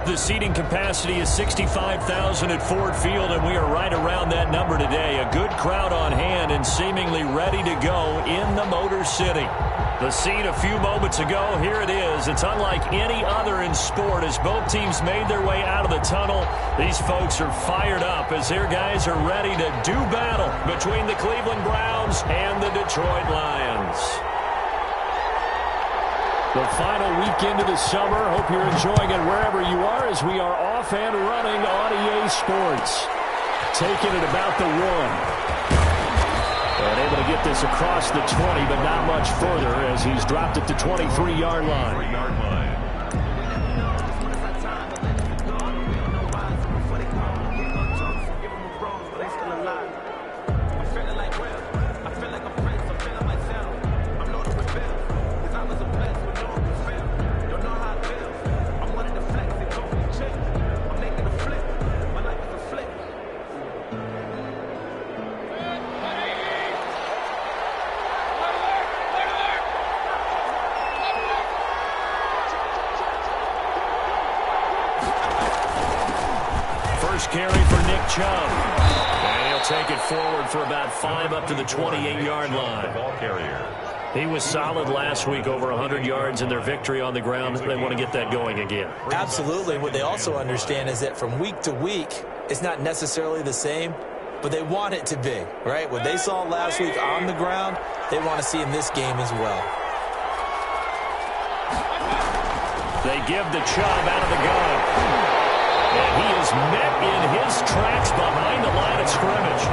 The seating capacity is 65,000 at Ford Field, and we are right around that number today. A good crowd on hand and seemingly ready to go in the Motor City. The scene a few moments ago, here it is. It's unlike any other in sport as both teams made their way out of the tunnel. These folks are fired up as their guys are ready to do battle between the Cleveland Browns and the Detroit Lions. The final weekend of the summer. Hope you're enjoying it wherever you are as we are off and running on EA Sports. Taking it about the 1. And able to get this across the 20, but not much further as he's dropped it to 23-yard line. Carry for Nick Chubb. And he'll take it forward for about 5 up to the 28-yard line. Ball carrier. He was solid last week, over 100 yards in their victory on the ground. They want to get that going again. Absolutely. What they also understand is that from week to week, it's not necessarily the same, but they want it to be, right? What they saw last week on the ground, they want to see in this game as well. They give the Chubb out of the gun. And he is met in his tracks behind the line of scrimmage.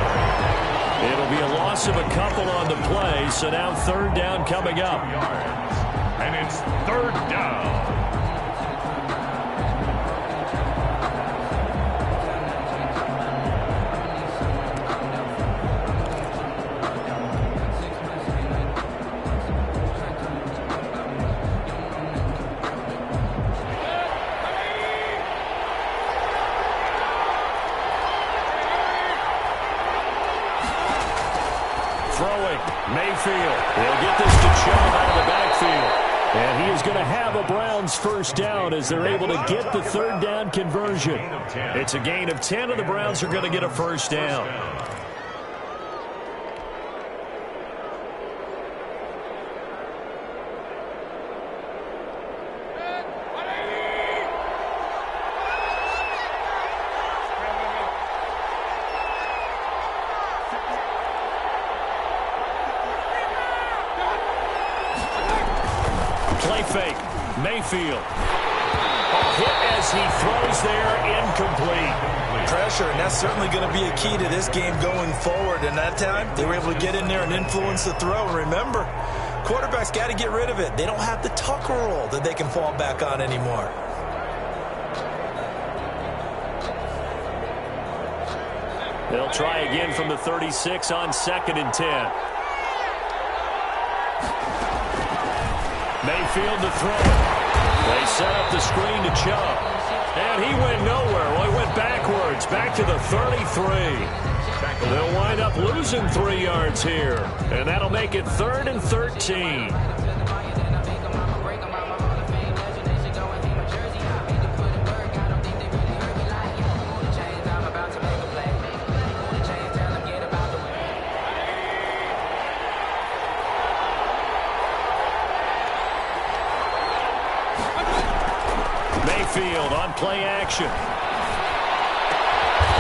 It'll be a loss of a couple on the play, so now 3rd down coming up. And it's 3rd down. Mayfield. They'll get this to Chubb out of the backfield. And he is going to have a Browns 1st down as they're able to get the 3rd down conversion. It's a gain of 10, and the Browns are going to get a 1st down. Play fake. Mayfield. A hit as he throws there, incomplete. Pressure, and that's certainly going to be a key to this game going forward. And that time, they were able to get in there and influence the throw. And remember, quarterbacks got to get rid of it. They don't have the tuck roll that they can fall back on anymore. They'll try again from the 36 on 2nd and 10. Mayfield to throw it. They set up the screen to Chubb. And he went nowhere. Well, he went backwards, back to the 33. They'll wind up losing 3 yards here. And that'll make it 3rd and 13. Mayfield on play action.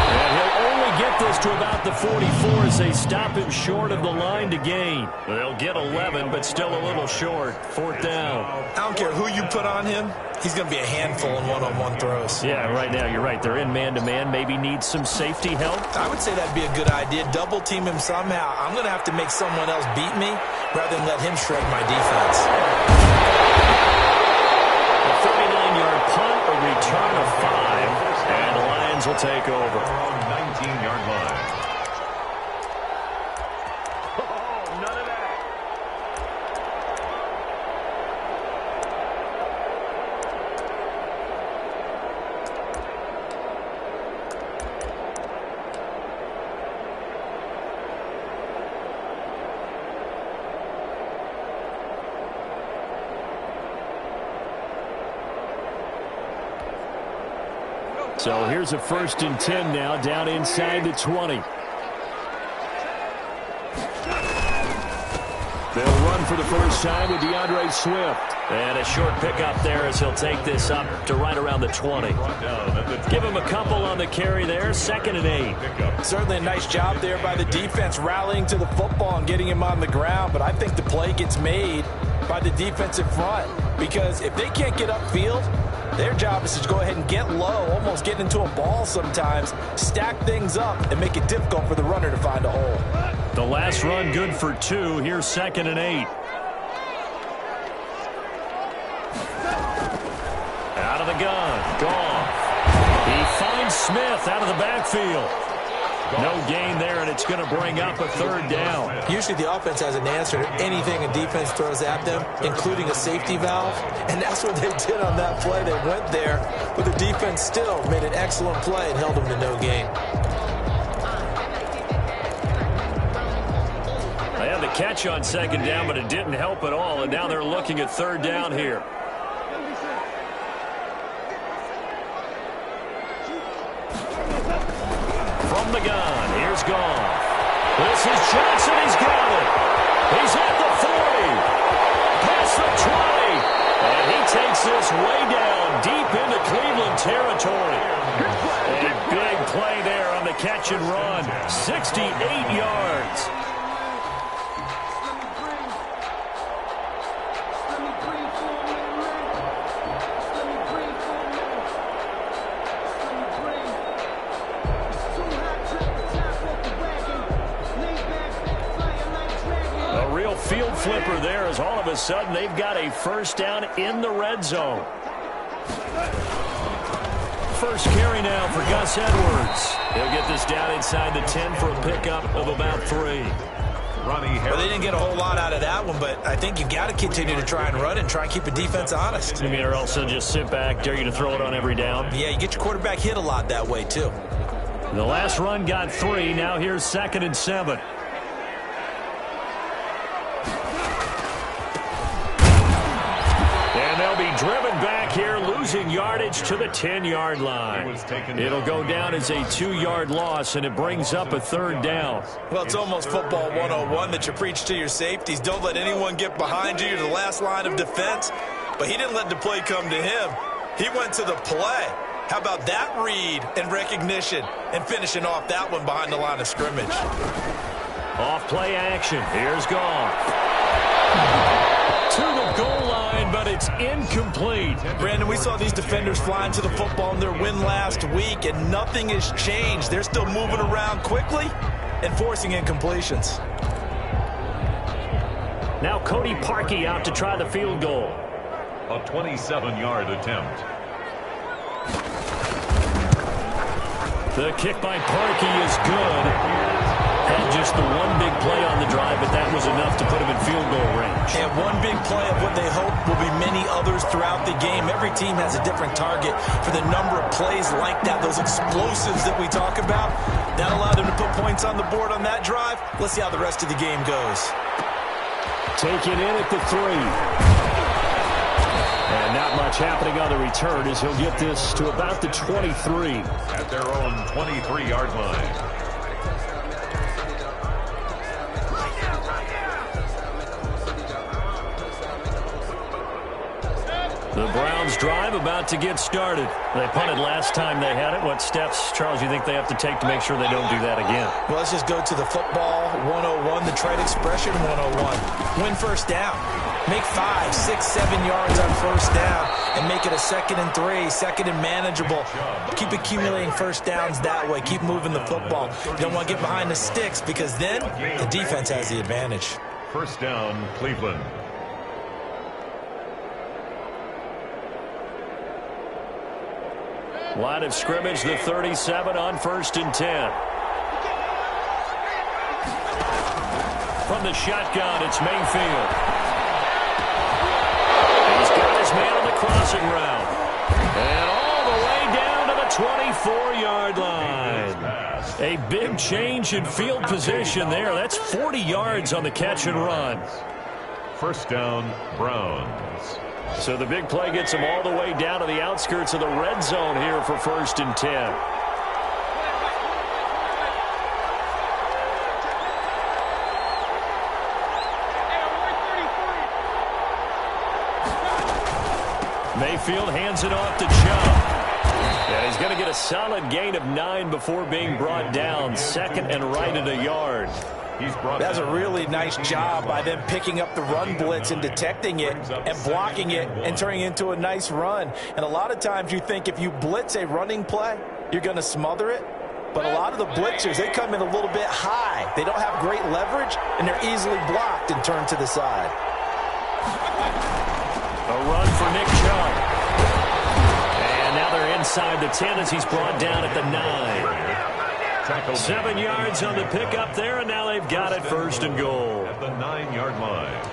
And he'll only get this to about the 44 as they stop him short of the line to gain. They'll get 11, but still a little short. 4th down. I don't care who you put on him. He's going to be a handful in one-on-one throws. Yeah, right now you're right. They're in man-to-man. Maybe need some safety help. I would say that'd be a good idea. Double team him somehow. I'm going to have to make someone else beat me rather than let him shred my defense. A 39-yard punt, a return of 5, and the Lions will take over. 19-yard line. So here's a 1st and 10 now, down inside the 20. They'll run for the first time with DeAndre Swift. And a short pickup there as he'll take this up to right around the 20. Give him a couple on the carry there, 2nd and 8. Certainly a nice job there by the defense rallying to the football and getting him on the ground. But I think the play gets made by the defensive front. Because if they can't get upfield, their job is to go ahead and get low, almost get into a ball sometimes, stack things up, and make it difficult for the runner to find a hole. The last run good for 2. Here's 2nd and 8. Out of the gun. Goff. He finds Smith out of the backfield. No gain there, and it's going to bring up a 3rd down. Usually the offense has an answer to anything a defense throws at them, including a safety valve. And that's what they did on that play. They went there, but the defense still made an excellent play and held them to no gain. They had the catch on 2nd down, but it didn't help at all, and now they're looking at 3rd down here. From the gun, here's Goff. This is Johnson, he's got it. He's at the 40. Past the 20. And he takes this way down, deep into Cleveland territory. A big play there on the catch and run. 68 yards. Field flipper there as all of a sudden they've got a 1st down in the red zone. First carry now for Gus Edwards. He'll get this down inside the 10 for a pickup of about 3. Well, they didn't get a whole lot out of that one, but I think you got to continue to try and run and try and keep a defense honest. You mean, or else they'll just sit back, dare you to throw it on every down? Yeah, you get your quarterback hit a lot that way, too. The last run got 3. Now here's 2nd and 7. Driven back here, losing yardage to the 10-yard line. It'll go down as a 2-yard loss, and it brings up a 3rd down. Well, it's almost football 101 that you preach to your safeties. Don't let anyone get behind you. You're the last line of defense. But he didn't let the play come to him. He went to the play. How about that read and recognition and finishing off that one behind the line of scrimmage? Off play action. Here's Goff. To the goal line, but it's incomplete. Brandon, we saw these defenders flying to the football in their win last week, and nothing has changed. They're still moving around quickly and forcing incompletions. Now Cody Parkey out to try the field goal. A 27-yard attempt. The kick by Parkey is good. Had just the one big play on the drive, but that was enough to put him in field goal range. And one big play of what they hope will be many others throughout the game. Every team has a different target for the number of plays like that, those explosives that we talk about. That allowed them to put points on the board on that drive. Let's see how the rest of the game goes. Take it in at the 3. And not much happening on the return as he'll get this to about the 23. At their own 23-yard line. The Browns drive about to get started. They punted last time they had it. What steps, Charles, you think they have to take to make sure they don't do that again? Well, let's just go to the football 101, the trade expression 101. Win first down. Make 5, 6, 7 yards on first down and make it a 2nd and 3, 2nd and manageable. Keep accumulating first downs that way. Keep moving the football. You don't want to get behind the sticks because then the defense has the advantage. First down, Cleveland. Line of scrimmage, the 37 on 1st and 10. From the shotgun, it's Mayfield. He's got his man on the crossing route. And all the way down to the 24-yard line. A big change in field position there. That's 40 yards on the catch and run. First down, Browns. So the big play gets him all the way down to the outskirts of the red zone here for 1st and 10. Mayfield hands it off to Chubb. And he's going to get a solid gain of 9 before being brought down. 2nd and right at a yard. That's a really nice job by them picking up the run blitz and detecting it and blocking it and turning it into a nice run. And a lot of times you think if you blitz a running play, you're going to smother it. But a lot of the blitzers, they come in a little bit high. They don't have great leverage, and they're easily blocked and turned to the side. A run for Nick Chubb. And now they're inside the 10 as he's brought down at the 9. 7 yards on the pickup there, and now they've got it 1st and goal. At the 9-yard line.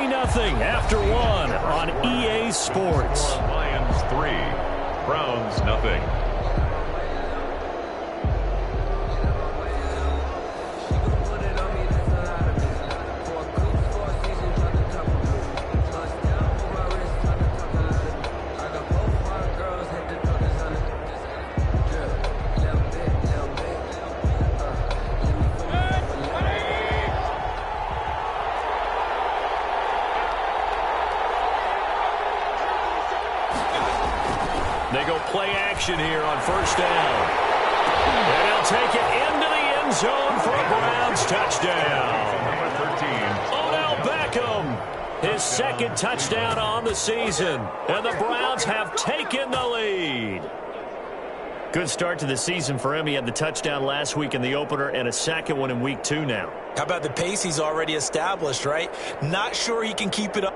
Nothing after 1 on EA Sports. Lions 3, Browns nothing. Here on 1st down. And he'll take it into the end zone for a Browns touchdown. Number 13. Odell Beckham, his 2nd touchdown on the season. And the Browns have taken the lead. Good start to the season for him. He had the touchdown last week in the opener and a 2nd one in week 2 now. How about the pace he's already established, right? Not sure he can keep it up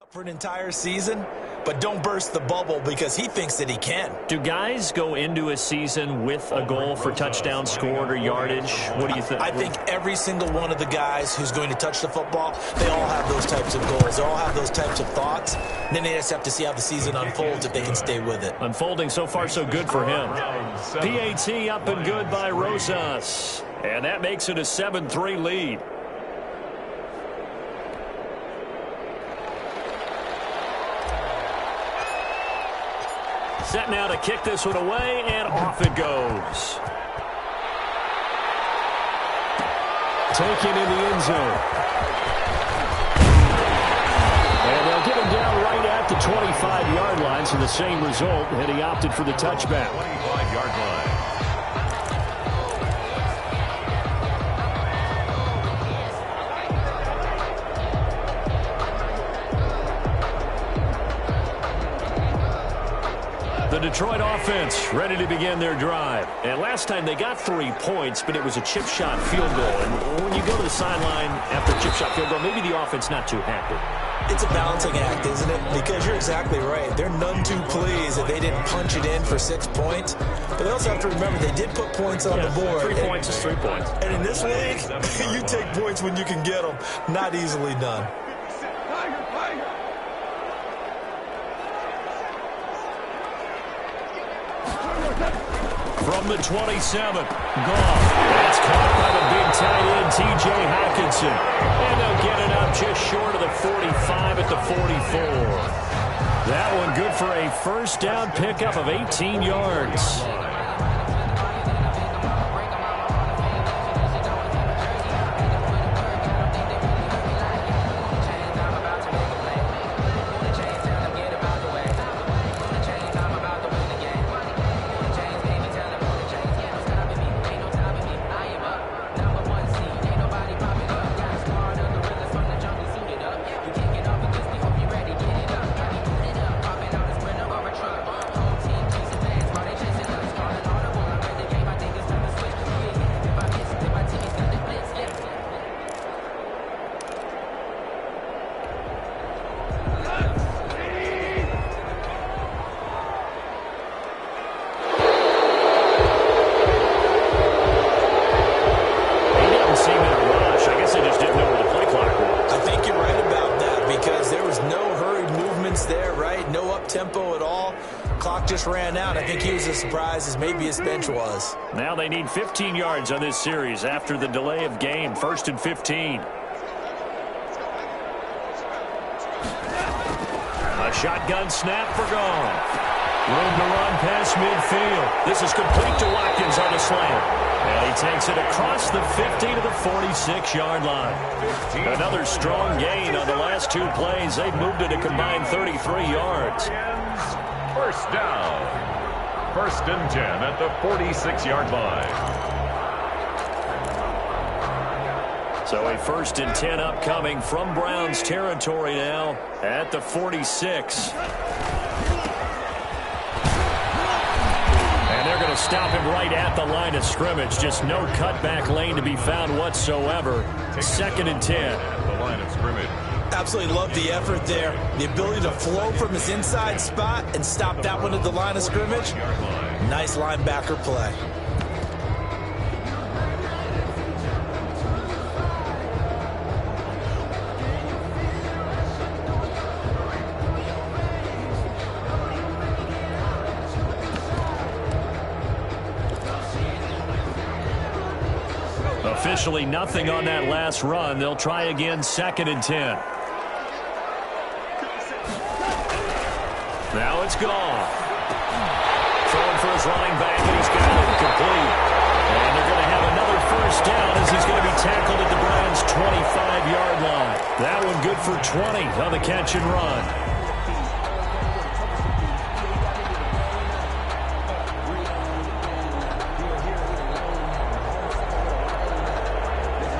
for an entire season, but don't burst the bubble because he thinks that he can. Do guys go into a season with a goal for touchdown scored or yardage? What do you think? I think every single one of the guys who's going to touch the football, they all have those types of goals. They all have those types of thoughts. And then they just have to see how the season unfolds if they can stay with it. Unfolding so far so good for him. PAT up and good by Rosas. And that makes it a 7-3 lead. Set now to kick this one away, and off it goes. Taken in the end zone. And they'll get him down right at the 25-yard line, so the same result, and he opted for the touchback. 25-yard line. The Detroit offense ready to begin their drive. And last time they got 3 points, but it was a chip shot field goal. And when you go to the sideline after a chip shot field goal, maybe the offense not too happy. It's a balancing act, isn't it? Because you're exactly right. They're none too pleased that they didn't punch it in for 6 points. But they also have to remember they did put points on the board. 3 points is 3 points. And in this league, you take points when you can get them. Not easily done. From the 27, Goff. That's caught by the big tight end, T.J. Hockenson. And they'll get it up just short of the 45 at the 44. That one good for a 1st down pickup of 18 yards. up-tempo at all. Clock just ran out. I think he was as surprised as maybe his bench was. Now they need 15 yards on this series after the delay of game. 1st and 15. A shotgun snap for gone. Room to run past midfield. This is complete to Watkins on the slant. And he takes it across the 50 to the 46-yard line. Another strong gain on the last 2 plays. They've moved it a combined 33 yards. First down. 1st and 10 at the 46-yard line. So a 1st and 10 upcoming from Browns territory now at the 46. And they're going to stop him right at the line of scrimmage. Just no cutback lane to be found whatsoever. 2nd and 10. At the line of scrimmage. Absolutely love the effort there. The ability to flow from his inside spot and stop that one at the line of scrimmage. Nice linebacker play. Officially nothing on that last run. They'll try again 2nd and 10. Now it's gone. Throwing for his running back, and he's got it complete. And they're going to have another 1st down as he's going to be tackled at the Browns' 25-yard line. That one good for 20 on the catch and run.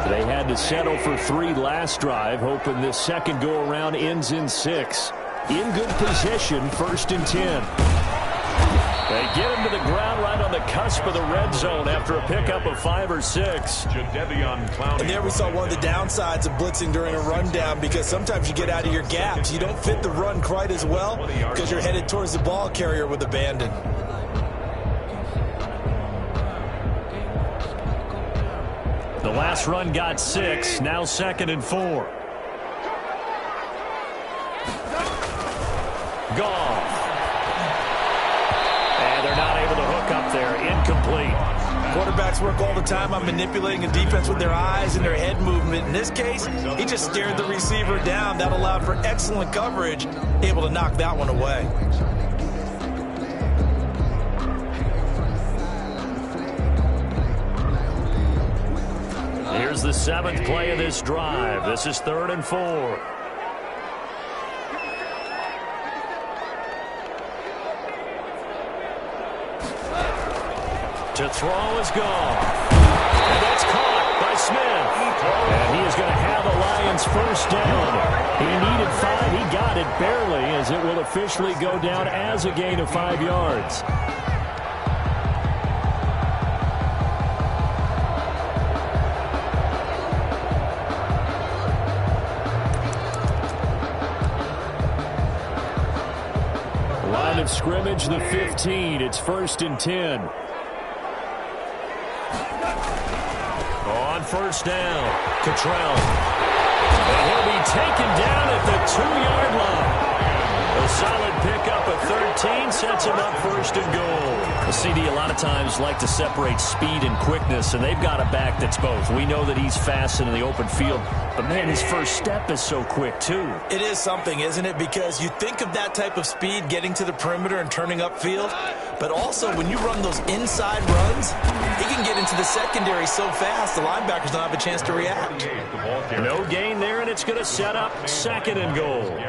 They had to settle for 3 last drive, hoping this second go-around ends in 6. In good position, 1st and 10. They get him to the ground right on the cusp of the red zone after a pickup of 5 or 6. And there we saw one of the downsides of blitzing during a rundown, because sometimes you get out of your gaps. You don't fit the run quite as well because you're headed towards the ball carrier with abandon. The last run got 6, now 2nd and 4. Gone. And they're not able to hook up there. Incomplete. Quarterbacks work all the time on manipulating a defense with their eyes and their head movement. In this case, he just stared the receiver down. That allowed for excellent coverage, able to knock that one away. Here's the 7th play of this drive. This is 3rd and 4. To throw is gone. And that's caught by Smith. And he is going to have the Lions 1st down. He needed 5. He got it barely, as it will officially go down as a gain of 5 yards. Line of scrimmage, the 15. It's 1st and 10. On 1st down, Cottrell. And he'll be taken down at the 2-yard line. A solid pickup of 13 sets him up 1st and goal. The CD a lot of times like to separate speed and quickness, and they've got a back that's both. We know that he's fast in the open field, but man, his first step is so quick too. It is something, isn't it? Because you think of that type of speed getting to the perimeter and turning upfield, but also when you run those inside runs, he can get into the secondary so fast the linebackers don't have a chance to react. No gain there, and it's going to set up 2nd and goal.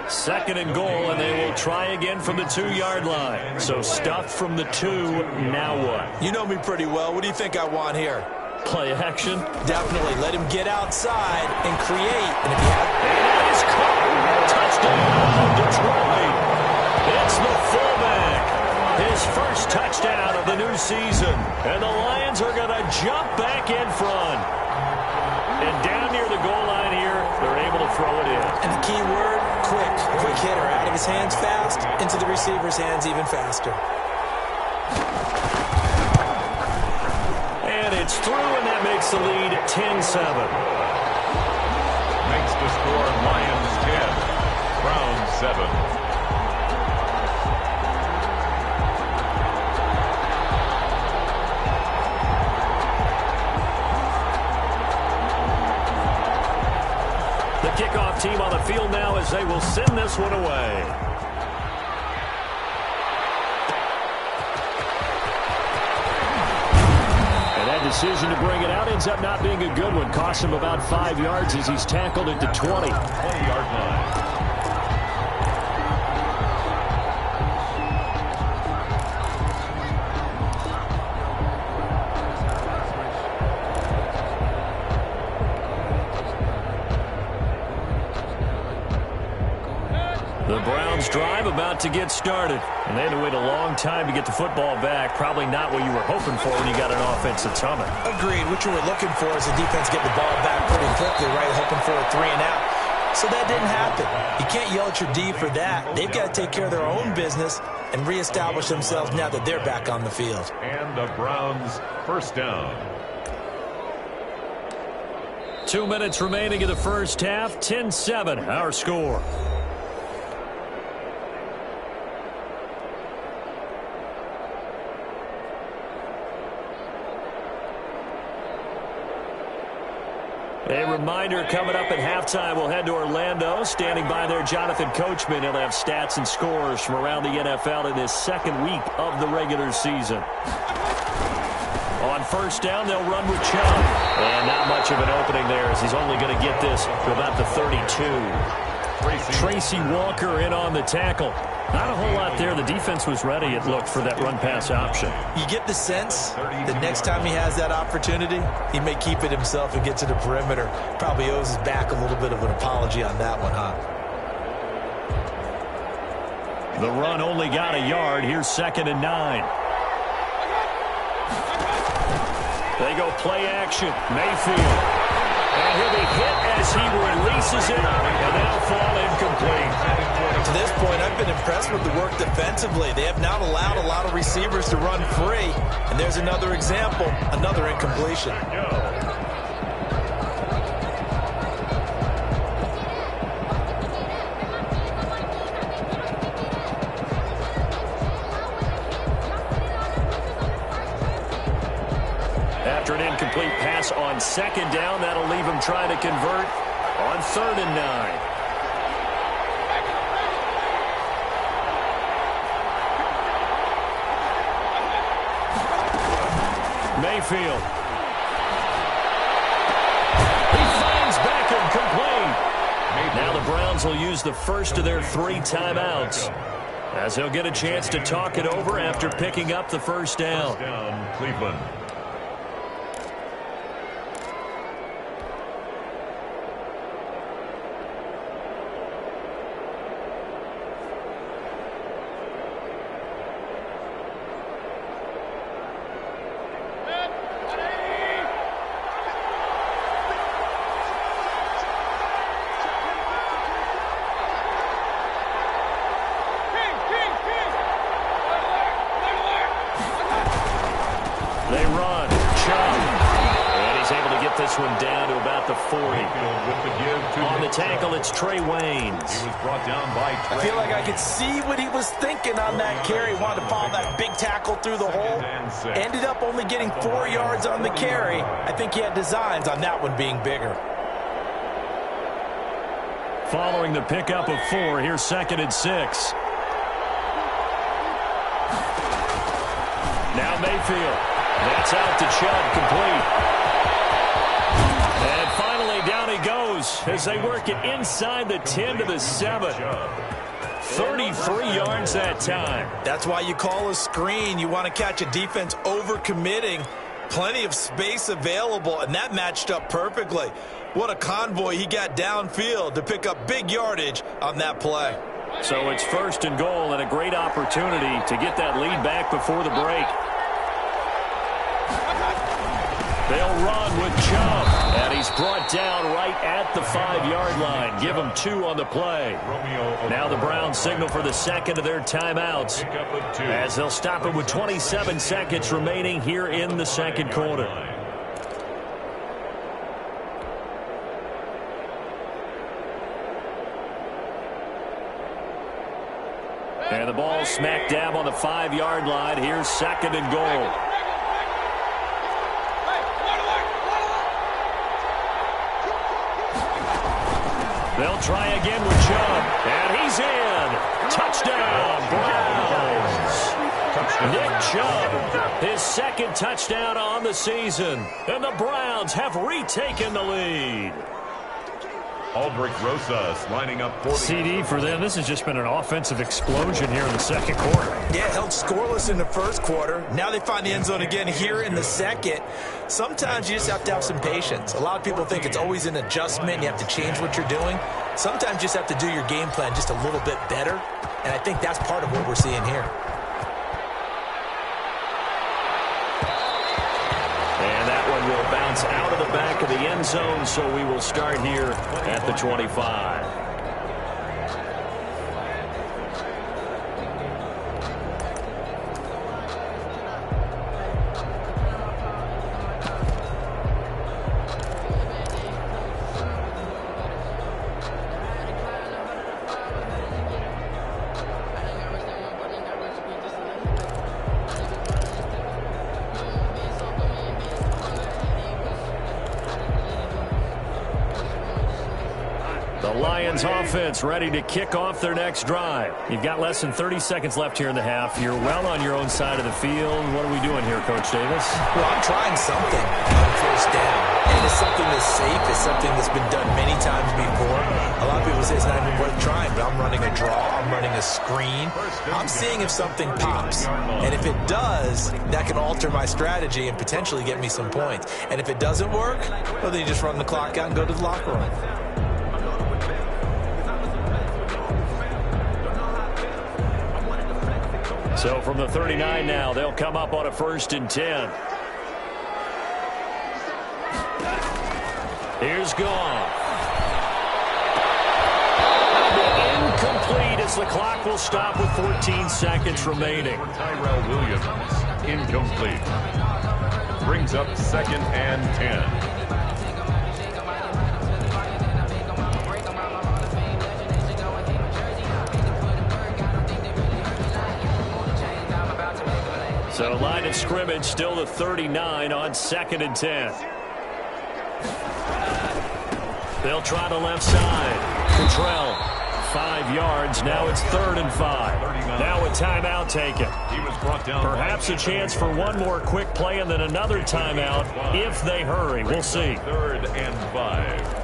2nd and goal, and they will try again from the 2-yard line. So stuffed from the 2, now what? You know me pretty well. What do you think I want here? Play action? Definitely. Let him get outside and create. And if you have... And that is caught. Touchdown, Detroit. It's the fullback. His 1st touchdown of the new season. And the Lions are going to jump back in front. And down near the goal line here, they're able to throw it in. And the key word, quick. Quick hitter. Out of his hands fast, into the receiver's hands even faster. And it's through, and that makes the lead 10-7. Makes the score Lions 10, Browns 7. The kickoff team on the field now as they will send this one away. And that decision to bring it out ends up not being a good one. Cost him about 5 yards as he's tackled at the 20. 20-yard line. The Browns drive about to get started. And they had to wait a long time to get the football back. Probably not what you were hoping for when you got an offense that's humming. Agreed. What you were looking for is the defense get the ball back pretty quickly, right? Hoping for a 3 and out. So that didn't happen. You can't yell at your D for that. They've got to take care of their own business and reestablish themselves now that they're back on the field. And the Browns first down. 2 minutes remaining in the first half. 10-7, our score. A reminder coming up at halftime, we'll head to Orlando. Standing by there, Jonathan Coachman. He'll have stats and scores from around the NFL in his second week of the regular season. On first down, they'll run with Chubb. And not much of an opening there as he's only going to get this to about the 32. Tracy Walker in on the tackle. Not a whole lot there. The defense was ready, it looked, for that run-pass option. You get the sense that next time he has that opportunity, he may keep it himself and get to the perimeter. Probably owes his back a little bit of an apology on that one, huh? The run only got a yard. Here's 2nd and 9. They go play action. Mayfield. And he'll be hit as he releases it, and that'll fall incomplete. To this point, I've been impressed with the work defensively. They have not allowed a lot of receivers to run free. And there's another example, another incompletion. After an incomplete pass on 2nd down, that'll leave him trying to convert on 3rd and 9. Mayfield. He finds Beckham complete. Now the Browns will use the first of their 3 timeouts as they'll get a chance to talk it over after picking up the first down. First down, Cleveland. They run. Chubb. And he's able to get this one down to about the 40. On the tackle, it's Trey Waynes. He was brought down by Trey. I feel like I could see what he was thinking on that carry. Wanted to follow that big tackle through the hole. Ended up only getting 4 yards on the carry. I think he had designs on that one being bigger. Following the pickup of 4, here's 2nd and 6. Now Mayfield. That's out to Chubb, complete. And finally down he goes as they work it inside the 10 to the 7. 33 yards that time. That's why you call a screen. You want to catch a defense overcommitting. Plenty of space available, and that matched up perfectly. What a convoy he got downfield to pick up big yardage on that play. So it's 1st and goal and a great opportunity to get that lead back before the break. They'll run with Chubb, and he's brought down right at the 5-yard line. Give him 2 on the play. Now the Browns signal for the 2nd of their timeouts as they'll stop it with 27 seconds remaining here in the 2nd quarter. And the ball smack dab on the 5-yard line. Here's 2nd and goal. They'll try again with Chubb. And he's in. Touchdown, Browns. Nick Chubb, his second touchdown on the season. And the Browns have retaken the lead. Aldrich Rosas lining up for the CD for them. This has just been an offensive explosion here in the second quarter. Yeah, held scoreless in the first quarter. Now they find the end zone again here in the second. Sometimes you just have to have some patience. A lot of people think it's always an adjustment. You have to change what you're doing. Sometimes you just have to do your game plan just a little bit better. And I think that's part of what we're seeing here. And that one will bounce out of the back of the end zone, so we will start here at the 25. Lions offense ready to kick off their next drive. You've got less than 30 seconds left here in the half. You're well on your own side of the field. What are we doing here, Coach Davis? Well, I'm trying something on first down. And it's something that's safe. It's something that's been done many times before. A lot of people say it's not even worth trying, but I'm running a draw. I'm running a screen. I'm seeing if something pops. And if it does, that can alter my strategy and potentially get me some points. And if it doesn't work, well, then you just run the clock out and go to the locker room. So from the 39 now, they'll come up on a 1st and 10. Here's Goff. Incomplete as the clock will stop with 14 seconds remaining. Tyrell Williams, incomplete. Brings up 2nd and 10. So line of scrimmage still the 39 on 2nd and 10. They'll try the left side. Cottrell, 5 yards. Now it's 3rd and 5. Now a timeout taken. He was brought down. Perhaps a chance for one more quick play and then another timeout if they hurry. We'll see. 3rd and 5.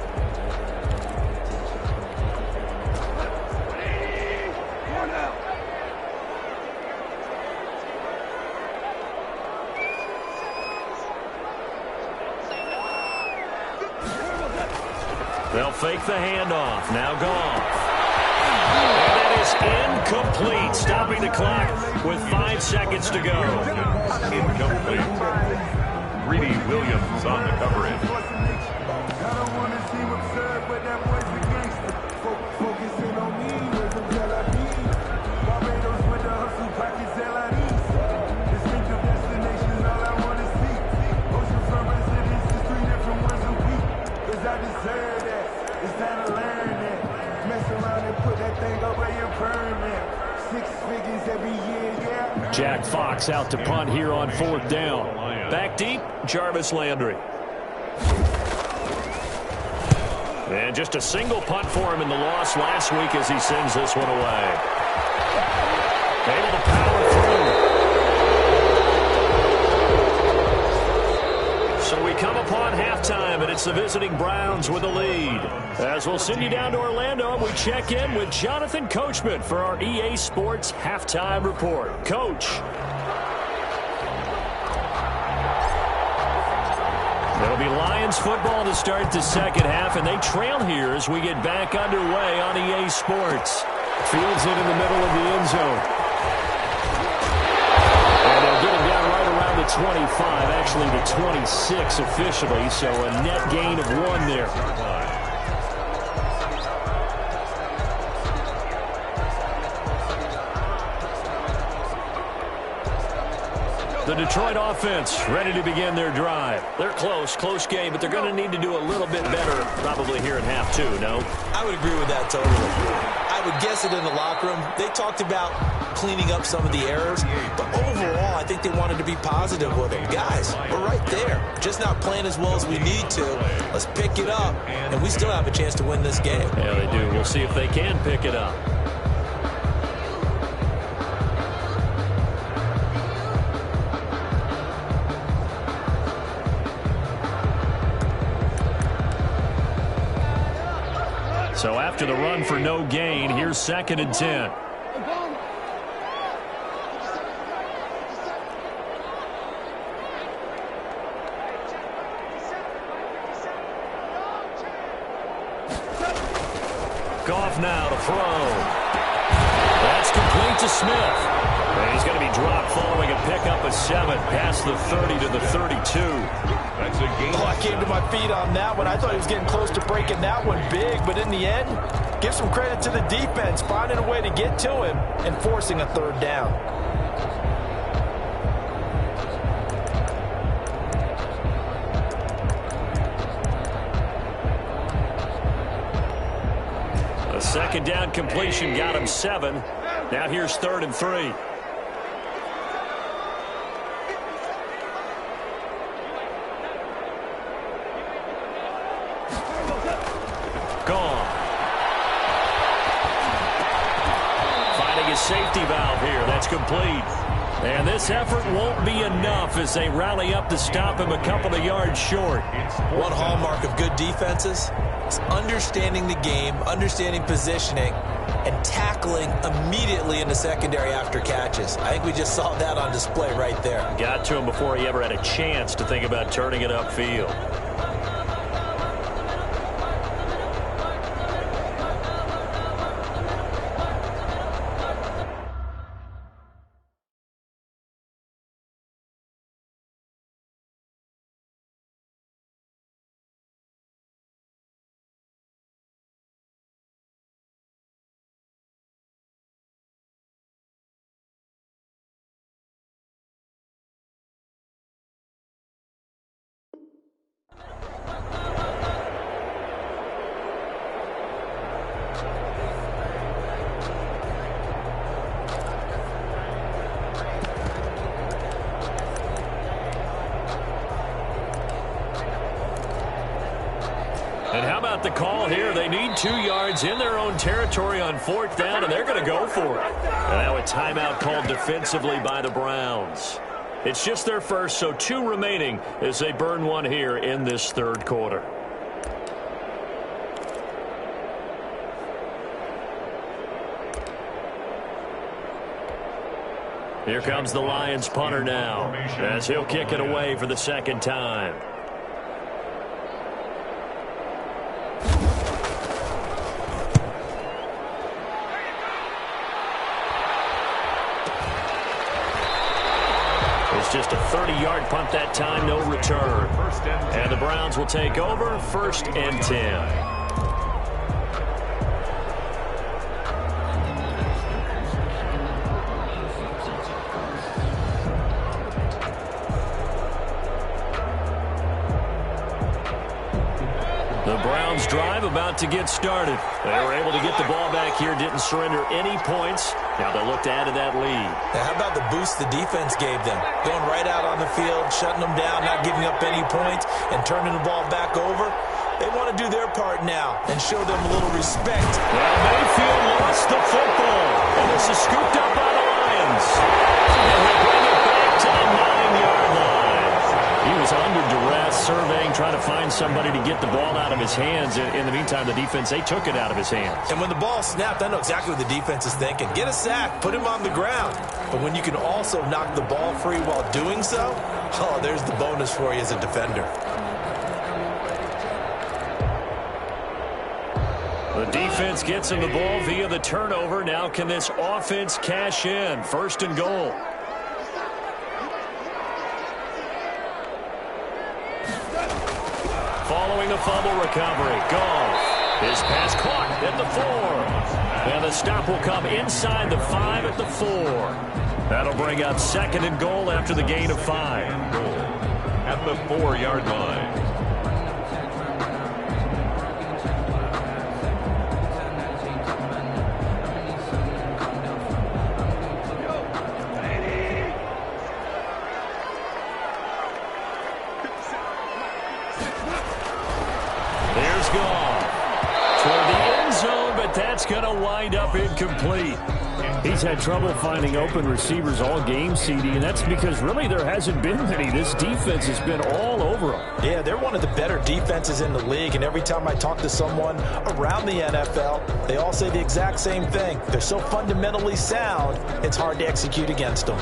They'll fake the handoff. Now Goff. And that is incomplete, stopping the clock with 5 seconds to go. Incomplete. Greedy Williams on the coverage. Jack Fox out to punt here on 4th down. Back deep, Jarvis Landry. And just a single punt for him in the loss last week as he sends this one away. Able to power through. So we come upon halftime, and it's the visiting Browns with the lead. As we'll send you down to Orlando, and we check in with Jonathan Coachman for our EA Sports Halftime Report. Coach. It'll be Lions football to start the second half, and they trail here as we get back underway on EA Sports. Fields it in the middle of the end zone. And they'll get him down right around the 25, actually the 26 officially, so a net gain of 1 there. The Detroit offense ready to begin their drive. They're close game, but they're going to need to do a little bit better probably here in half two, no? I would agree with that totally. I would guess it in the locker room. They talked about cleaning up some of the errors, but overall, I think they wanted to be positive with them. Guys, we're right there. Just not playing as well as we need to. Let's pick it up, and we still have a chance to win this game. Yeah, they do. We'll see if they can pick it up. So after the run for no gain, here's 2nd and 10. Goff now to throw. That's complete to Smith. And he's going to be dropped following a pickup of 7 past the 30 to the 32. That's a gain. Oh, I came to my feet on that one. I thought he was getting close to breaking that one big, but in the end, give some credit to the defense, finding a way to get to him and forcing a 3rd down. A 2nd down completion got him 7. Now here's 3rd and 3. Gone. Finding a safety valve here. That's complete. And this effort won't be enough as they rally up to stop him a couple of yards short. One hallmark of good defenses is understanding the game, understanding positioning, and tackling immediately in the secondary after catches. I think we just saw that on display right there. Got to him before he ever had a chance to think about turning it upfield. And how about the call here? They need 2 yards in their own territory on 4th down, and they're going to go for it. And now a timeout called defensively by the Browns. It's just their first, so 2 remaining as they burn one here in this 3rd quarter. Here comes the Lions punter now as he'll kick it away for the 2nd time. It's just a 30-yard punt that time, no return. And the Browns will take over, 1st and 10. The Browns drive about to get started. They were able to get the ball back here, didn't surrender any points. Now they'll look to add to that lead. Now, how about the boost the defense gave them? Going right out on the field, shutting them down, not giving up any points, and turning the ball back over. They want to do their part now and show them a little respect. Well, Mayfield lost the football, and this is scooped up by the Lions. And they bring it back to the 9-yard line. He was under duress, surveying, trying to find somebody to get the ball out of his hands. In the meantime, the defense, they took it out of his hands. And when the ball snapped, I know exactly what the defense is thinking. Get a sack, put him on the ground. But when you can also knock the ball free while doing so, oh, there's the bonus for you as a defender. The defense gets him the ball via the turnover. Now can this offense cash in? 1st and goal. Following a fumble recovery, Goff. His pass caught at the 4. And the stop will come inside the 5 at the 4. That'll bring up 2nd and goal after the gain of 5. Goal at the 4-yard line. There's gone toward the end zone, but that's going to wind up incomplete. He's had trouble finding open receivers all game, CD, and that's because really there hasn't been many. This defense has been all over him. Yeah, they're one of the better defenses in the league, and every time I talk to someone around the NFL, they all say the exact same thing. They're so fundamentally sound, it's hard to execute against them.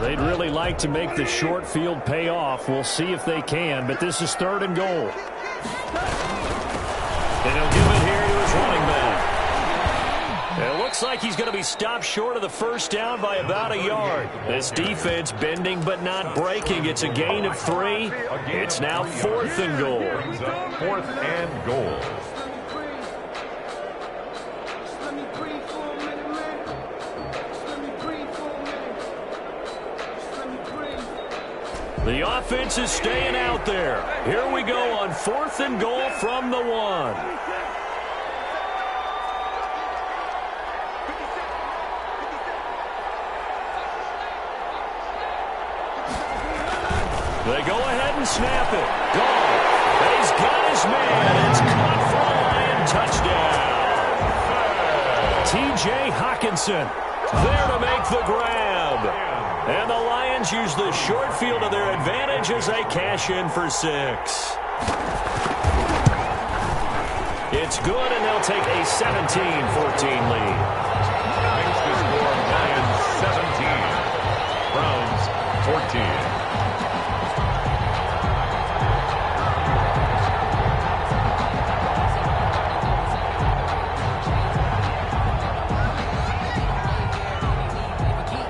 They'd really like to make the short field pay off. We'll see if they can, but this is 3rd and goal. And he'll give it here to his running back. It looks like he's going to be stopped short of the first down by about a yard. This defense bending but not breaking. It's a gain of 3. It's now 4th and goal. 4th and goal. The offense is staying out there. Here we go on 4th and goal from the 1. They go ahead and snap it. Gone. He's got his man. It's caught for a Lion touchdown. T.J. Hawkinson there to make the grab. And the Lions use the short field to their advantage as they cash in for 6. It's good, and they'll take a 17-14 lead. Makes the score Lions 17, Browns 14.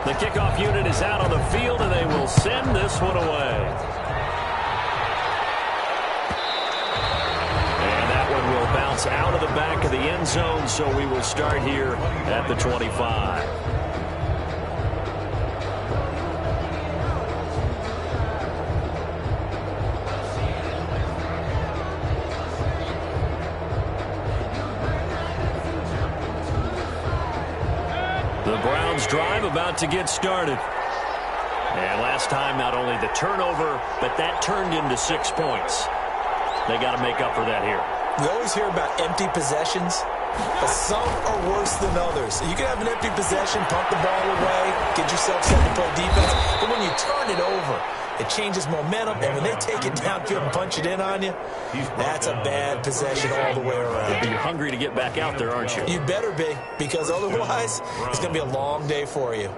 The kickoff unit is out on the field, and they will send this one away. And that one will bounce out of the back of the end zone, so we will start here at the 25. The Browns drive about to get started. And last time, not only the turnover, but that turned into 6 points. They got to make up for that here. We always hear about empty possessions, but some are worse than others. You can have an empty possession, pump the ball away, get yourself set to play defense, but when you turn it over, it changes momentum, and when they take it downfield and punch it in on you, that's a bad possession all the way around. But you're hungry to get back out there, aren't you? You better be, because otherwise, it's going to be a long day for you.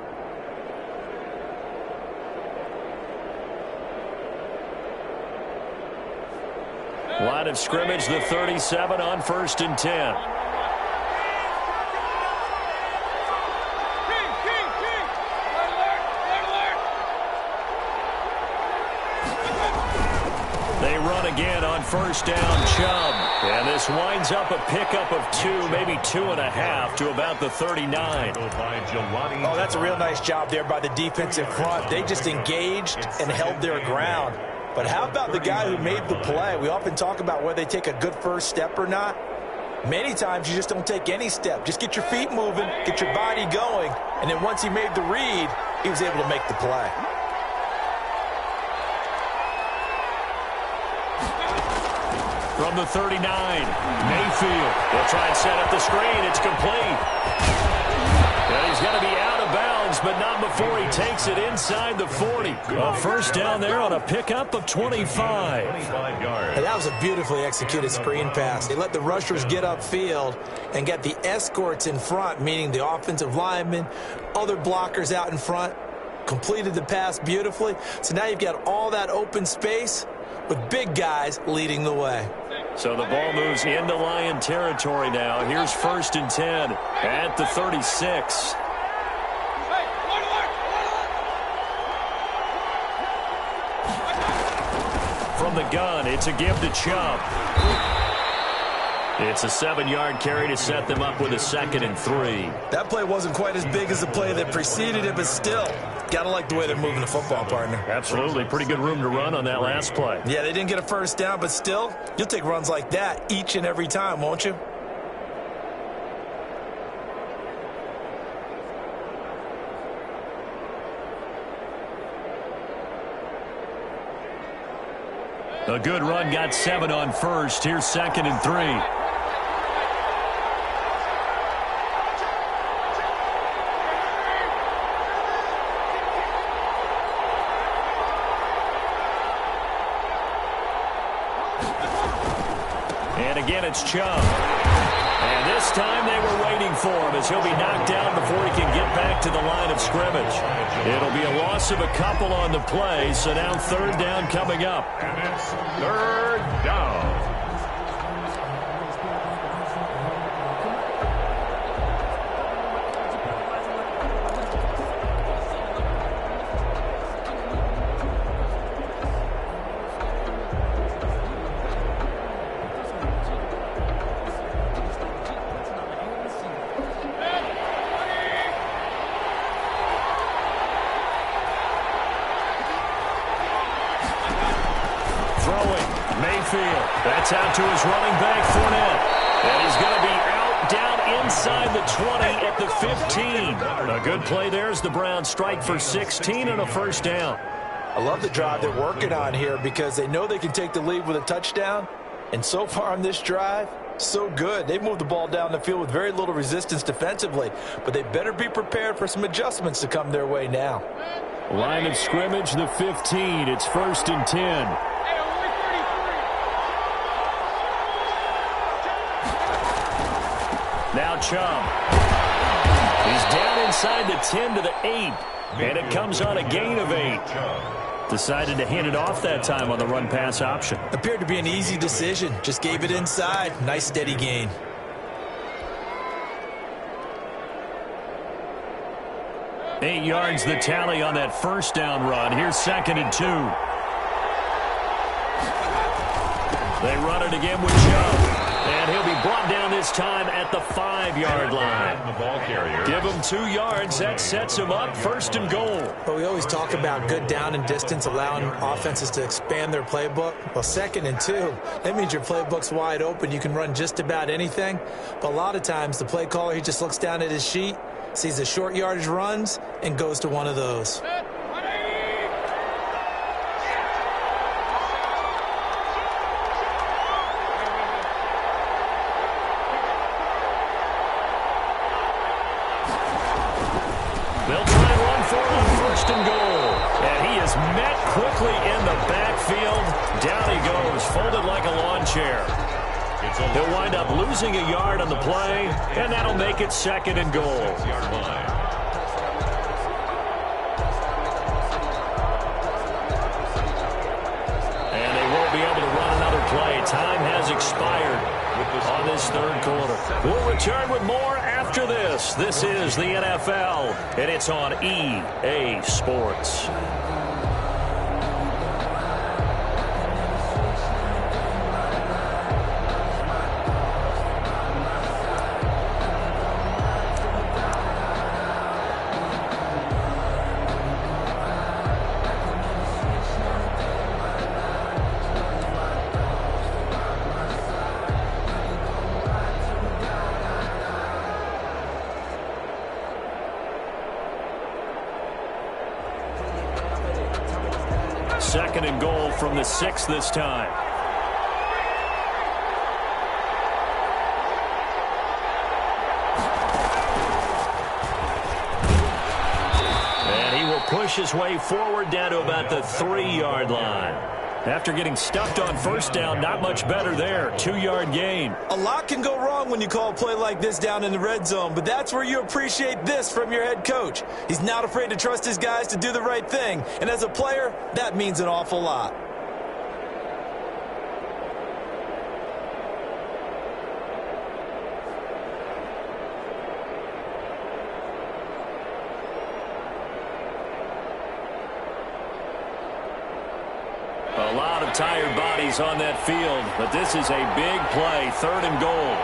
Line of scrimmage, the 37 on 1st and 10. They run again on 1st down, Chubb. And this winds up a pickup of 2, maybe 2.5 to about the 39. Oh, that's a real nice job there by the defensive front. They just engaged and held their ground. But how about the guy who made the play? We often talk about whether they take a good first step or not. Many times you just don't take any step. Just get your feet moving, get your body going, and then once he made the read, he was able to make the play. From the 39, Mayfield. They'll try and set up the screen. It's complete. And he's going to be out of bounds, but not before he takes it inside the 40. A first down there on a pickup of 25. And that was a beautifully executed screen pass. They let the rushers get upfield and get the escorts in front, meaning the offensive linemen, other blockers out in front, completed the pass beautifully. So now you've got all that open space with big guys leading the way. So the ball moves into Lion territory now. Here's 1st and 10 at the 36. From the gun, it's a give to Chubb. It's a 7-yard carry to set them up with a 2nd and 3. That play wasn't quite as big as the play that preceded it, but still, gotta like the way they're moving the football, partner. Absolutely. Pretty good room to run on that last play. Yeah, they didn't get a first down, but still, you'll take runs like that each and every time, won't you? A good run got 7 on first. Here's 2nd and 3. And again, it's Chubb. And this time they were waiting for him as he'll be knocked down before he can get back to the line of scrimmage. It'll be a loss of a couple on the play, so now 3rd down coming up. And it's 3rd down. That's out to his running back, Fournette. And he's going to be out down inside the 20 at the 15. A good play there as the Browns strike for 16 and a 1st down. I love the drive they're working on here because they know they can take the lead with a touchdown. And so far on this drive, so good. They've moved the ball down the field with very little resistance defensively. But they better be prepared for some adjustments to come their way now. Line of scrimmage, the 15. It's 1st and 10. Now Chubb. He's down inside the 10 to the 8. And it comes on a gain of 8. Decided to hand it off that time on the run-pass option. Appeared to be an easy decision. Just gave it inside. Nice steady gain. Eight yards the tally on that 1st down run. Here's 2nd and 2. They run it again with Chubb. And he'll be brought down this time at the 5-yard line. The ball carrier. Give him 2 yards. That sets him up 1st and goal. But we always talk about good down and distance, allowing offenses to expand their playbook. Well, 2nd and 2, that means your playbook's wide open. You can run just about anything. But a lot of times, the play caller, he just looks down at his sheet, sees the short yardage runs, and goes to one of those. They'll try and run for it on 1st and goal. And he is met quickly in the backfield. Down he goes, folded like a lawn chair. He'll wind up losing a yard on the play, and that'll make it 2nd and goal. 6-yard line. And they won't be able to run another play. Time has expired on this 3rd quarter. We'll return with more after this. This is the NFL, and it's on EA Sports. Second and goal from the 6 this time. And he will push his way forward down to about the 3-yard line. After getting stuffed on 1st down, not much better there. 2-yard gain. A lot can go wrong when you call a play like this down in the red zone, but that's where you appreciate this from your head coach. He's not afraid to trust his guys to do the right thing, and as a player, that means an awful lot. A lot of tired bodies on that field, but this is a big play, 3rd and goal.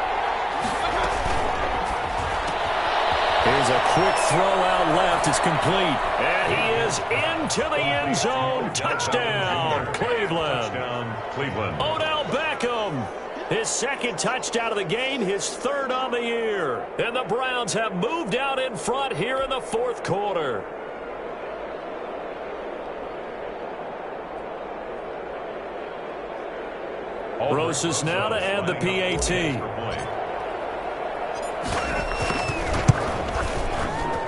Here's a quick throw out left. It's complete. And he is into the end zone. Touchdown, Cleveland. Odell Beckham. His 2nd touchdown of the game, his 3rd on the year. And the Browns have moved out in front here in the 4th quarter. Rosas now to add the PAT.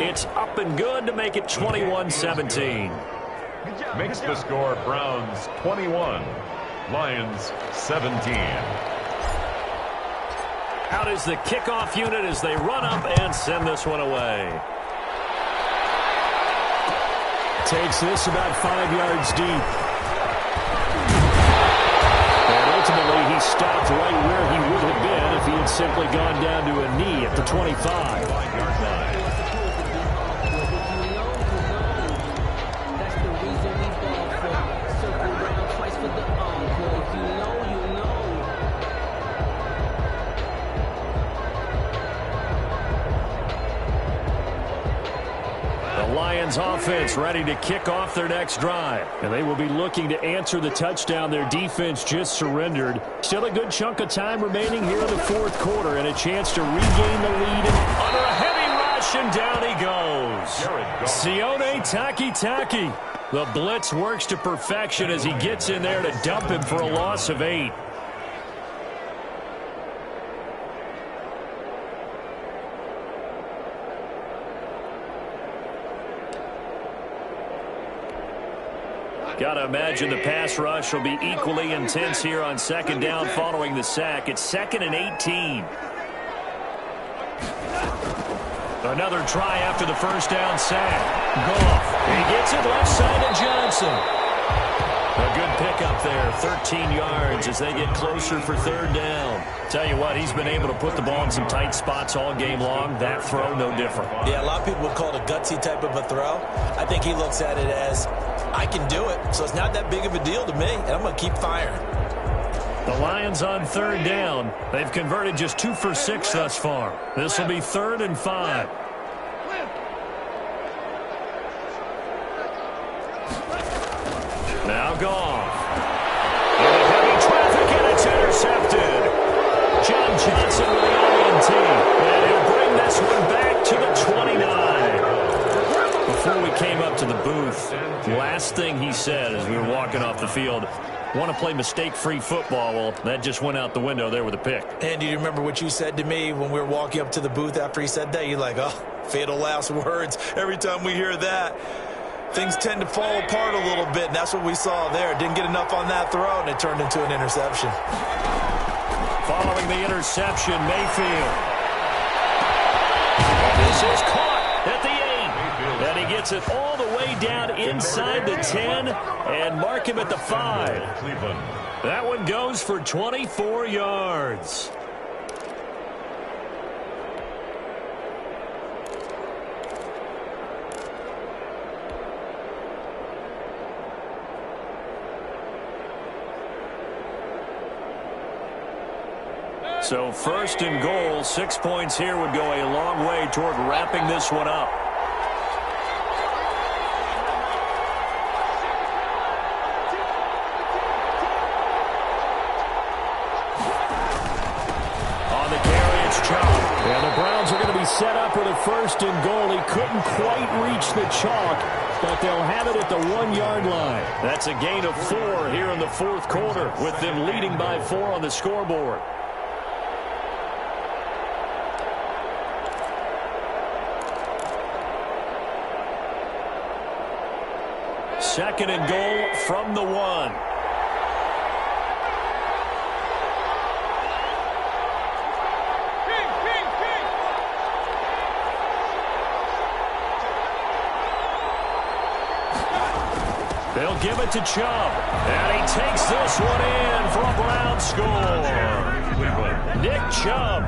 It's up and good to make it 21-17. Makes the score Browns 21, Lions 17. Out is the kickoff unit as they run up and send this one away. Takes this about 5 yards deep. And ultimately, he stopped right where he would have been if he had simply gone down to a knee at the 25. Lions offense ready to kick off their next drive. And they will be looking to answer the touchdown their defense just surrendered. Still a good chunk of time remaining here in the 4th quarter and a chance to regain the lead. Under a heavy rush, and down he goes. Sione Takitaki. The blitz works to perfection as he gets in there to dump him for a loss of 8. Got to imagine the pass rush will be equally intense here on 2nd down following the sack. It's 2nd and 18. Another try after the 1st down sack. Goff. He gets it left side to Johnson. A good pickup there, 13 yards as they get closer for 3rd down. Tell you what, he's been able to put the ball in some tight spots all game long. That throw, no different. Yeah, a lot of people would call it a gutsy type of a throw. I think he looks at it as, I can do it, so it's not that big of a deal to me, and I'm going to keep firing. The Lions on 3rd down. They've converted just 2 for 6 thus far. This will be 3rd and 5. Now Goff. Into heavy traffic, and it's intercepted. John Johnson with the INT. And he'll bring this one back to the 29. Before we came up to the booth, last thing he said as we were walking off the field, want to play mistake-free football. Well, that just went out the window there with a pick. And do you remember what you said to me when we were walking up to the booth after he said that? You're like, oh, fatal last words. Every time we hear that, things tend to fall apart a little bit, and that's what we saw there. Didn't get enough on that throw, and it turned into an interception. Following the interception, Mayfield. This is caught at the 8. And he gets it all the way down inside the 10 and mark him at the 5. That one goes for 24 yards. So 1st and goal, 6 points here would go a long way toward wrapping this one up. On the carry, it's Chalk. And the Browns are going to be set up with a 1st and goal. He couldn't quite reach the chalk, but they'll have it at the 1-yard line. That's a gain of 4 here in the 4th quarter, with them leading by 4 on the scoreboard. 2nd and goal from the 1. They'll give it to Chubb. And he takes this one in for a Brown score. Nick Chubb,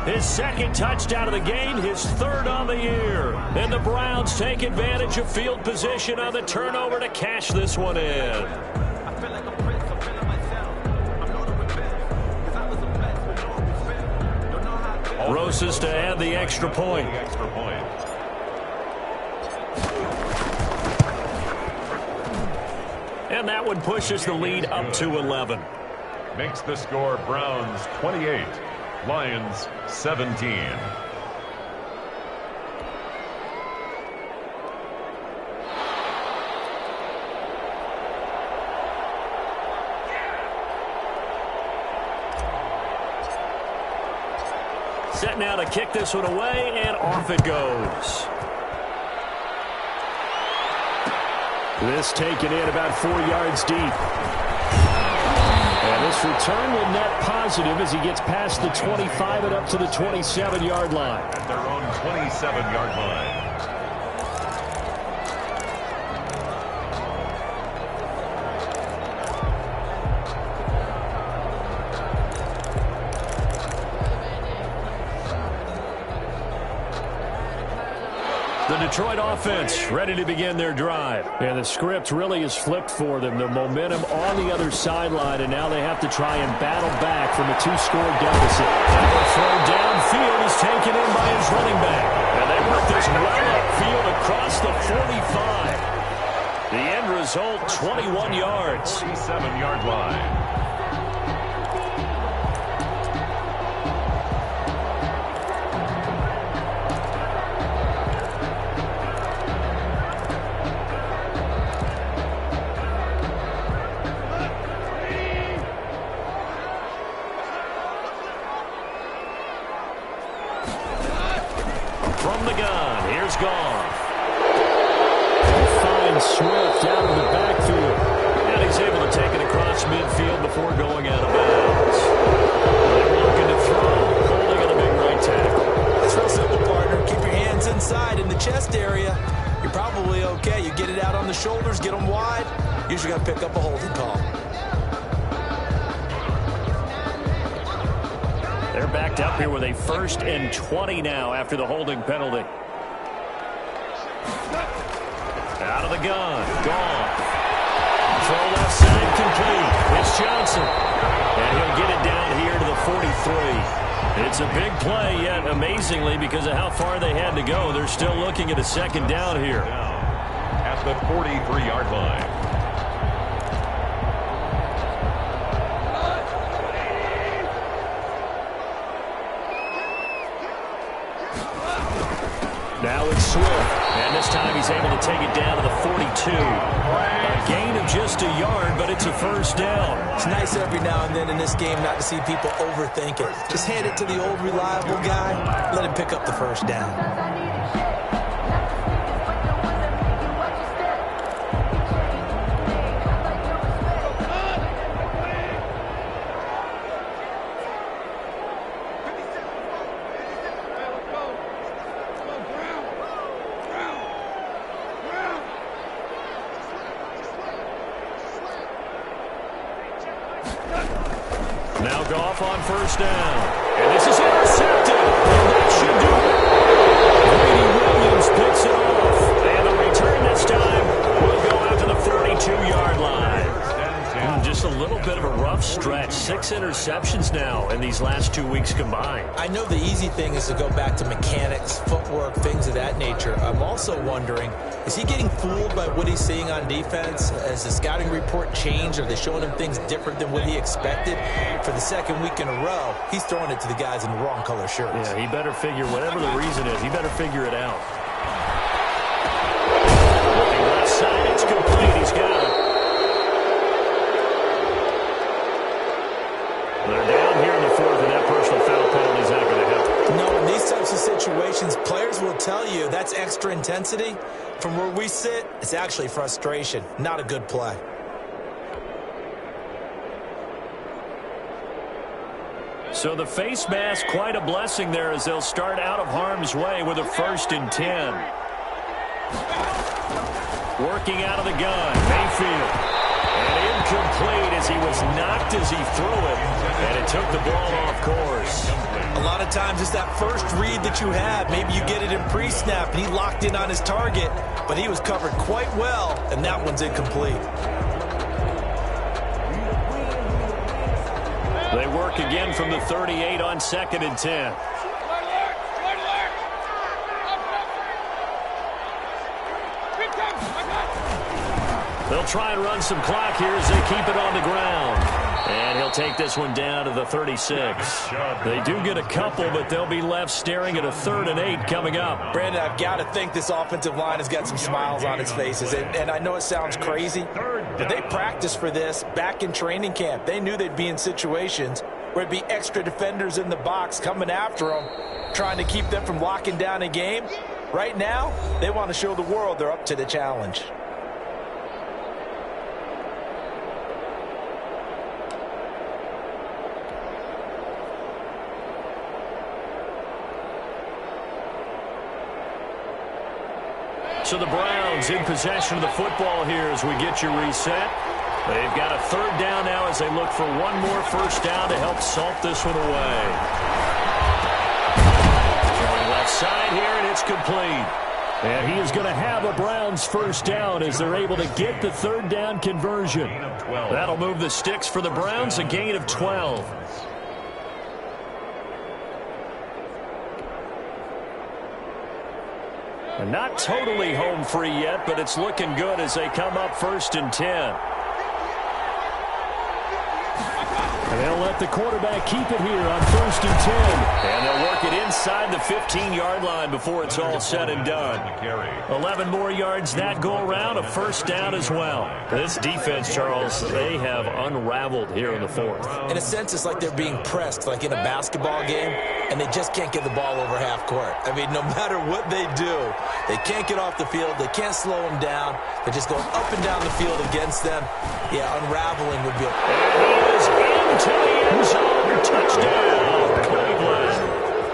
his 2nd touchdown of the game, his 3rd on the year. And the Browns take advantage of field position on the turnover to cash this one in. Rosas to add the extra point. And that one pushes the lead up to 11. Makes the score Browns 28, Lions 17. Set now to kick this one away, and off it goes. This taken in about 4 yards deep. And this return will net positive as he gets past the 25 and up to the 27-yard line. At their own 27-yard line. The Detroit offense ready to begin their drive. And the script really is flipped for them. The momentum on the other sideline, and now they have to try and battle back from a 2-score deficit. And the throw downfield is taken in by his running back. And they work this well upfield across the 45. The end result, 21 yards. 47-yard line. From the gun, here's Goff. Finds Swift out of the backfield. And he's able to take it across midfield before going out of bounds. They were looking to throw, holding on a big right tackle. It's real simple, partner. Keep your hands inside in the chest area. You're probably okay. You get it out on the shoulders, get them wide. Usually got to pick up a holding call. They're backed up here with a 1st and 20 now after the holding penalty. Out of the gun. Gone. Throw left side complete. It's Johnson. And he'll get it down here to the 43. It's a big play, yet amazingly, because of how far they had to go, they're still looking at a 2nd down here. At the 43-yard line. Now it's Swift, and this time he's able to take it down to the 42. A gain of just a yard, but it's a 1st down. It's nice every now and then in this game not to see people overthink it. Just hand it to the old reliable guy, let him pick up the 1st down. Now Goff on 1st down. And this is intercepted. And that should do it. Brady Williams picks it off. And the return this time will go out to the 42-yard line. Just a little bit of a rough stretch. 6 interceptions now in these last 2 weeks combined. I know the easy thing is to go back to mechanics, footwork, things of that nature. I'm also wondering, is he getting fooled by what he's seeing on defense? Has the scouting report changed? Are they showing him things different than what he expected? For the 2nd week in a row, he's throwing it to the guys in the wrong color shirts. Yeah, he better figure, whatever the reason is, he better figure it out. Looking left side, it's complete. He's got it. They're down here in the 4th, and that personal foul penalty is not going to help. No, in these types of situations, players will tell you that's extra intensity. From where we sit, it's actually frustration. Not a good play. So the face mask, quite a blessing there as they'll start out of harm's way with a 1st and 10. Working out of the gun, Mayfield. And incomplete as he was knocked as he threw it. And it took the ball off course. A lot of times it's that first read that you have. Maybe you get it in pre-snap and he locked in on his target. But he was covered quite well, and that one's incomplete. They work again from the 38 on 2nd and 10. try and run some clock here as they keep it on the ground. And he'll take this one down to the 36. They do get a couple, but they'll be left staring at a 3rd and 8 coming up. Brandon, I've got to think this offensive line has got some smiles on its faces. And I know it sounds crazy, but they practiced for this back in training camp. They knew they'd be in situations where it'd be extra defenders in the box coming after them, trying to keep them from locking down a game. Right now, they want to show the world they're up to the challenge. So the Browns in possession of the football here as we get you reset. They've got a 3rd down now as they look for one more first down to help salt this one away. Going left side here, and it's complete. And he is going to have a Browns first down as they're able to get the 3rd down conversion. That'll move the sticks for the Browns, a gain of 12. Not totally home free yet, but it's looking good as they come up 1st and 10. And they'll let the quarterback keep it here on 1st and 10. And they'll work it inside the 15-yard line before it's all said and done. 11 more yards that go around, a first down as well. This defense, Charles, they have unraveled here in the 4th. In a sense, it's like they're being pressed, like in a basketball game, and they just can't get the ball over half court. I mean, no matter what they do, they can't get off the field. They can't slow them down. They're just going up and down the field against them. Yeah, unraveling would be a... And he is into the end zone. Touchdown, Cleveland.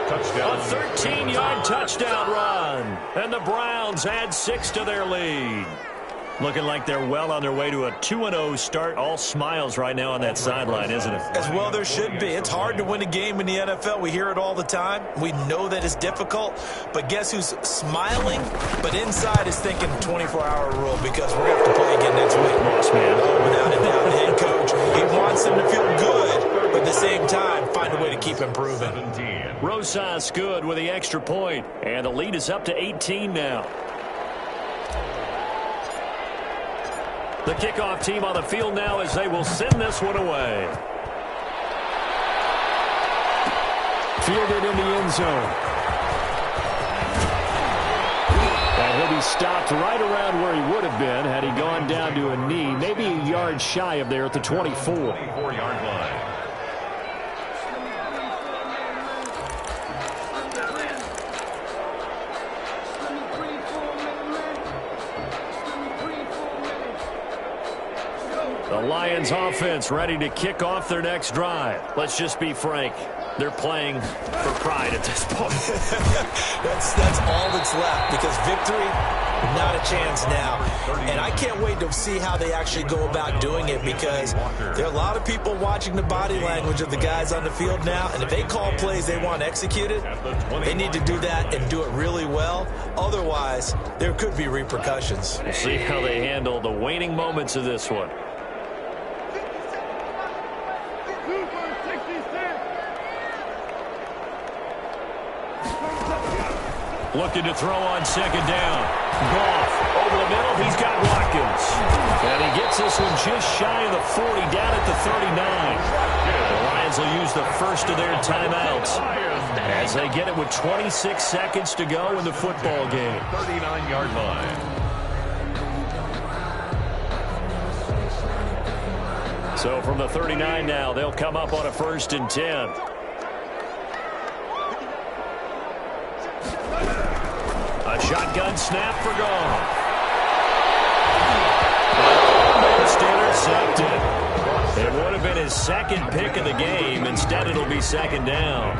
Touchdown. A 13-yard touchdown run. And the Browns add 6 to their lead. Looking like they're well on their way to a 2-0 start. All smiles right now on that sideline, isn't it? As well there should be. It's hard to win a game in the NFL. We hear it all the time. We know that it's difficult. But guess who's smiling? But inside is thinking 24-hour rule because we're going to have to play again next week. Boss man. Oh, without a doubt, the head coach, he wants them to feel good, but at the same time, find a way to keep improving. Rosas good with the extra point. And the lead is up to 18 now. The kickoff team on the field now as they will send this one away. Fielded in the end zone. And he'll be stopped right around where he would have been had he gone down to a knee, maybe a yard shy of there at the 24. 24-yard line. The Lions offense ready to kick off their next drive. Let's just be frank. They're playing for pride at this point. That's all that's left because victory, not a chance now. And I can't wait to see how they actually go about doing it because there are a lot of people watching the body language of the guys on the field now. And if they call plays they want executed, they need to do that and do it really well. Otherwise, there could be repercussions. We'll see how they handle the waning moments of this one. Looking to throw on second down. Goff over the middle. He's got Watkins. And he gets this one just shy of the 40, down at the 39. The Lions will use the first of their timeouts as they get it with 26 seconds to go in the football game. 39-yard line. So from the 39 now, they'll come up on a 1st and 10. A shotgun snap for Goff. Almost intercepted. It would have been his second pick of the game. Instead, it'll be second down.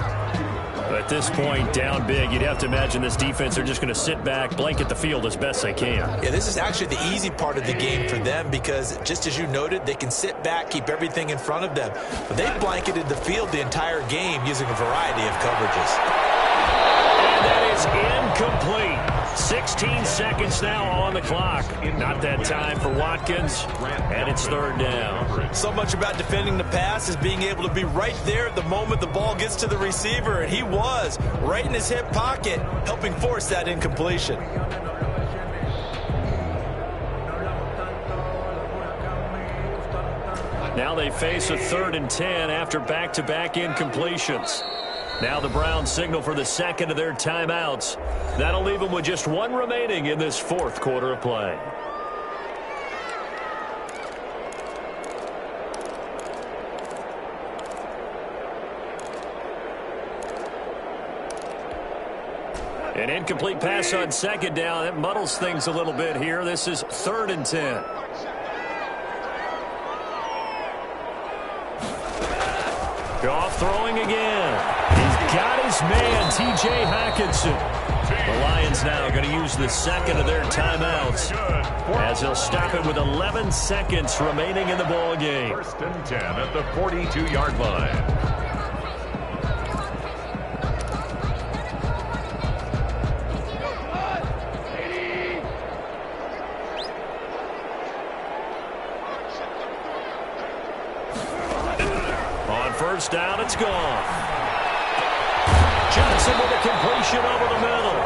At this point, down big, you'd have to imagine this defense are just going to sit back, blanket the field as best they can. Yeah, this is actually the easy part of the game for them because, just as you noted, they can sit back, keep everything in front of them. But they blanketed the field the entire game using a variety of coverages. And that is incomplete. 16 seconds now on the clock. Not that time for Watkins, and it's 3rd down. So much about defending the pass is being able to be right there at the moment the ball gets to the receiver, and he was right in his hip pocket, helping force that incompletion. Now they face a 3rd and 10 after back-to-back incompletions. Now the Browns signal for the second of their timeouts. That'll leave them with just one remaining in this 4th quarter of play. An incomplete pass on 2nd down. That muddles things a little bit here. This is 3rd and 10. Goff throwing again. He's got his man, T.J. Hockenson. The Lions now going to use the second of their timeouts as they'll stop it with 11 seconds remaining in the ball game. 1st and 10 at the 42-yard line. First down, it's gone. Johnson with a completion over the middle.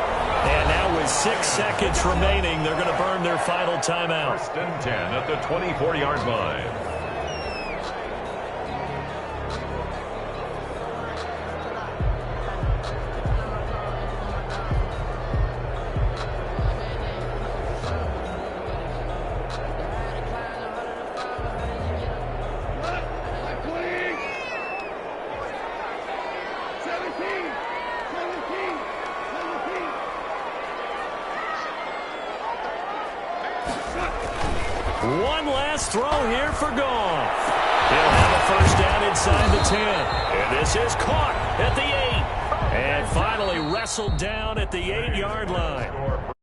And now with 6 seconds remaining, they're going to burn their final timeout. 1st and 10 at the 24-yard line. One last throw here for Goff. He'll have a first down inside the 10. And this is caught at the 8. And finally wrestled down at the 8-yard line.